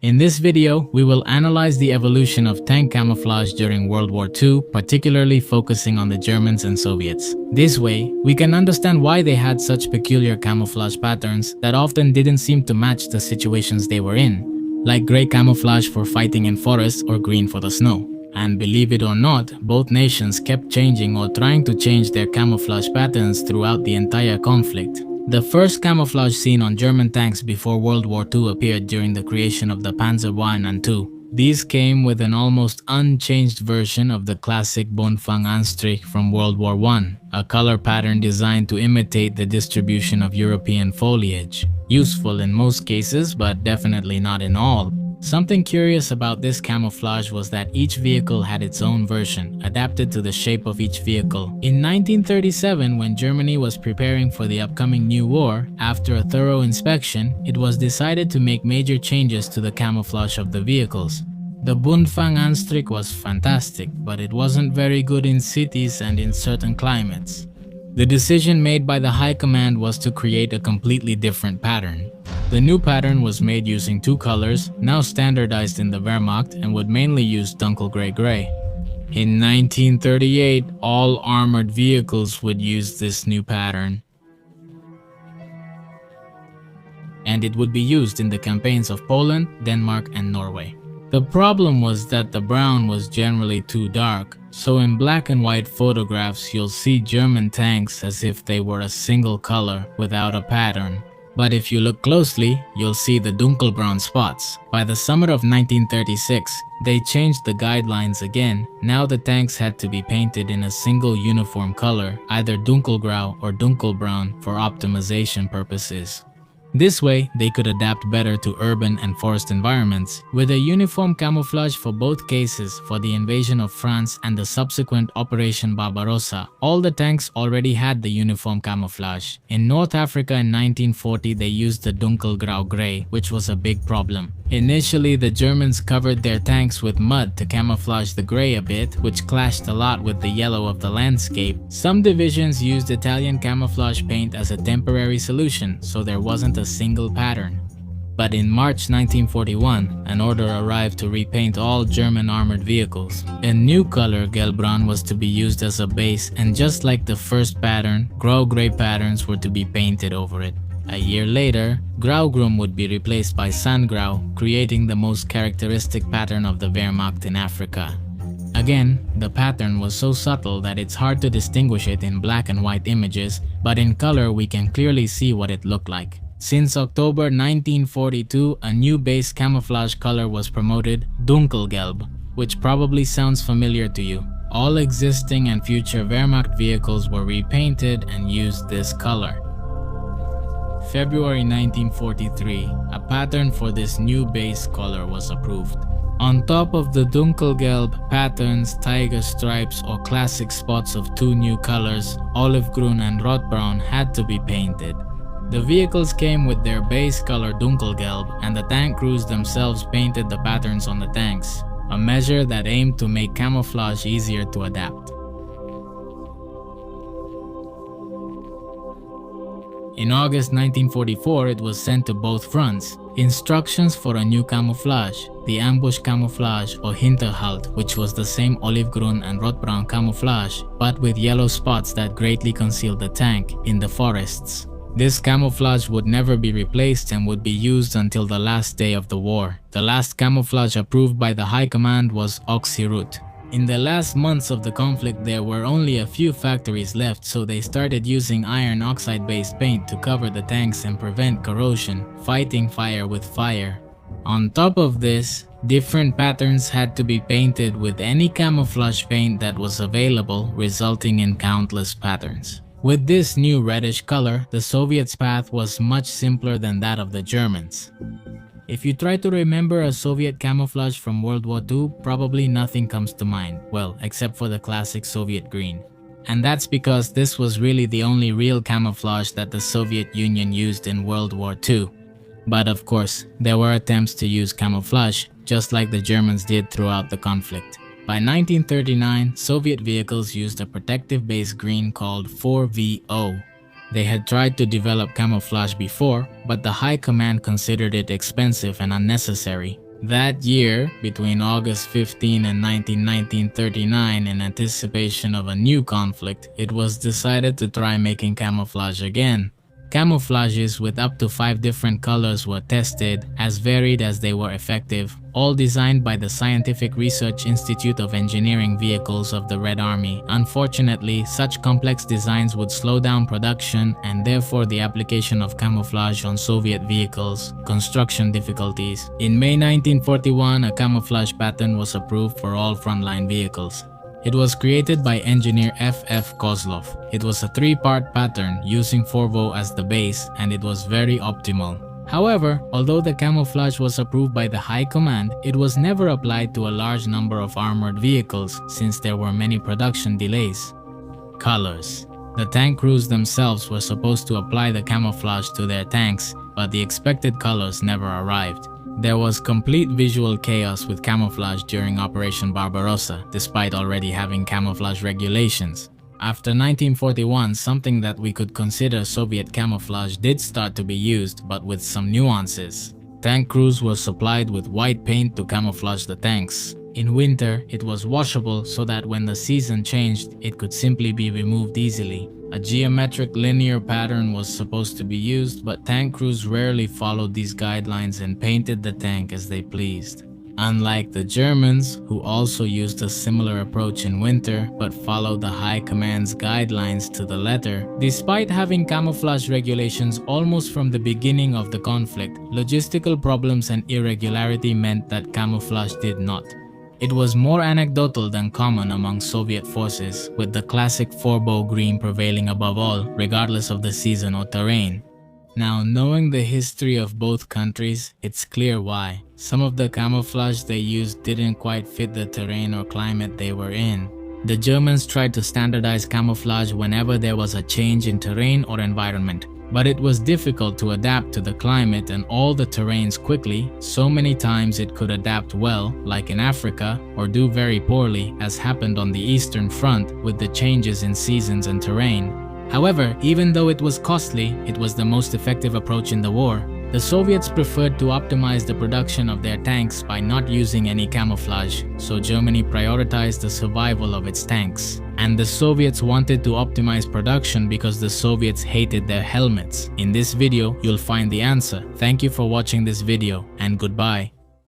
In this video, we will analyze the evolution of tank camouflage during World War II, particularly focusing on the Germans and Soviets. This way, we can understand why they had such peculiar camouflage patterns that often didn't seem to match the situations they were in, like gray camouflage for fighting in forests or green for the snow. And believe it or not, both nations kept changing or trying to change their camouflage patterns throughout the entire conflict. The first camouflage seen on German tanks before World War II appeared during the creation of the Panzer I and II. These came with an almost unchanged version of the classic Buntfang-Anstrich from World War I, a color pattern designed to imitate the distribution of European foliage. Useful in most cases, but definitely not in all. Something curious about this camouflage was that each vehicle had its own version, adapted to the shape of each vehicle. In 1937, when Germany was preparing for the upcoming new war, after a thorough inspection, it was decided to make major changes to the camouflage of the vehicles. The Buntfang-Anstrich was fantastic, but it wasn't very good in cities and in certain climates. The decision made by the High Command was to create a completely different pattern. The new pattern was made using two colors, now standardized in the Wehrmacht, and would mainly use Dunkel Gray. In 1938, all armored vehicles would use this new pattern, and it would be used in the campaigns of Poland, Denmark, and Norway. The problem was that the brown was generally too dark, so in black and white photographs you'll see German tanks as if they were a single color without a pattern. But if you look closely, you'll see the dunkelbraun spots. By the summer of 1936, they changed the guidelines again. Now the tanks had to be painted in a single uniform color, either dunkelgrau or dunkelbraun, for optimization purposes. This way, they could adapt better to urban and forest environments. With a uniform camouflage for both cases, for the invasion of France and the subsequent Operation Barbarossa, all the tanks already had the uniform camouflage. In North Africa in 1940, they used the Dunkelgrau Grey, which was a big problem. Initially, the Germans covered their tanks with mud to camouflage the grey a bit, which clashed a lot with the yellow of the landscape. Some divisions used Italian camouflage paint as a temporary solution, so there wasn't a single pattern. But in March 1941, an order arrived to repaint all German armored vehicles. A new color, Gelbbraun, was to be used as a base, and just like the first pattern, Grau-Grey patterns were to be painted over it. A year later, Graugrün would be replaced by Sandgrau, creating the most characteristic pattern of the Wehrmacht in Africa. Again, the pattern was so subtle that it's hard to distinguish it in black and white images, but in color we can clearly see what it looked like. Since October 1942, a new base camouflage color was promoted, Dunkelgelb, which probably sounds familiar to you. All existing and future Wehrmacht vehicles were repainted and used this color. February 1943, a pattern for this new base color was approved. On top of the Dunkelgelb patterns, tiger stripes or classic spots of two new colors, Olivgrün and Rotbraun, had to be painted. The vehicles came with their base color Dunkelgelb, and the tank crews themselves painted the patterns on the tanks, a measure that aimed to make camouflage easier to adapt. In August 1944, it was sent to both fronts. Instructions for a new camouflage, the ambush camouflage or Hinterhalt, which was the same Olivgrün and Rotbraun camouflage, but with yellow spots that greatly concealed the tank in the forests. This camouflage would never be replaced and would be used until the last day of the war. The last camouflage approved by the High Command was Oxyrut. In the last months of the conflict, there were only a few factories left, so they started using iron oxide-based paint to cover the tanks and prevent corrosion, fighting fire with fire. On top of this, different patterns had to be painted with any camouflage paint that was available, resulting in countless patterns. With this new reddish color, the Soviets' path was much simpler than that of the Germans. If you try to remember a Soviet camouflage from World War II, probably nothing comes to mind, well, except for the classic Soviet green. And that's because this was really the only real camouflage that the Soviet Union used in World War II. But of course, there were attempts to use camouflage, just like the Germans did throughout the conflict. By 1939, Soviet vehicles used a protective base green called 4VO. They had tried to develop camouflage before, but the High Command considered it expensive and unnecessary. That year, between August 15 and 1939, in anticipation of a new conflict, it was decided to try making camouflage again. Camouflages with up to 5 different colors were tested, as varied as they were effective, all designed by the Scientific Research Institute of Engineering Vehicles of the Red Army. Unfortunately, such complex designs would slow down production and therefore the application of camouflage on Soviet vehicles. Construction difficulties. In May 1941, a camouflage pattern was approved for all frontline vehicles. It was created by engineer F.F. Kozlov. It was a 3-part pattern using Forvo as the base, and it was very optimal. However, although the camouflage was approved by the High Command, it was never applied to a large number of armored vehicles since there were many production delays. Colors. The tank crews themselves were supposed to apply the camouflage to their tanks, but the expected colors never arrived. There was complete visual chaos with camouflage during Operation Barbarossa, despite already having camouflage regulations. After 1941, something that we could consider Soviet camouflage did start to be used, but with some nuances. Tank crews were supplied with white paint to camouflage the tanks. In winter, it was washable so that when the season changed, it could simply be removed easily. A geometric linear pattern was supposed to be used, but tank crews rarely followed these guidelines and painted the tank as they pleased. Unlike the Germans, who also used a similar approach in winter but followed the High Command's guidelines to the letter, despite having camouflage regulations almost from the beginning of the conflict, logistical problems and irregularity meant that camouflage did not. It was more anecdotal than common among Soviet forces, with the classic Forbo green prevailing above all, regardless of the season or terrain. Now, knowing the history of both countries, it's clear why. Some of the camouflage they used didn't quite fit the terrain or climate they were in. The Germans tried to standardize camouflage whenever there was a change in terrain or environment. But it was difficult to adapt to the climate and all the terrains quickly. So many times it could adapt well, like in Africa, or do very poorly, as happened on the Eastern Front with the changes in seasons and terrain. However, even though it was costly, it was the most effective approach in the war. The Soviets preferred to optimize the production of their tanks by not using any camouflage, so Germany prioritized the survival of its tanks. And the Soviets wanted to optimize production because the Soviets hated their helmets. In this video, you'll find the answer. Thank you for watching this video, and goodbye.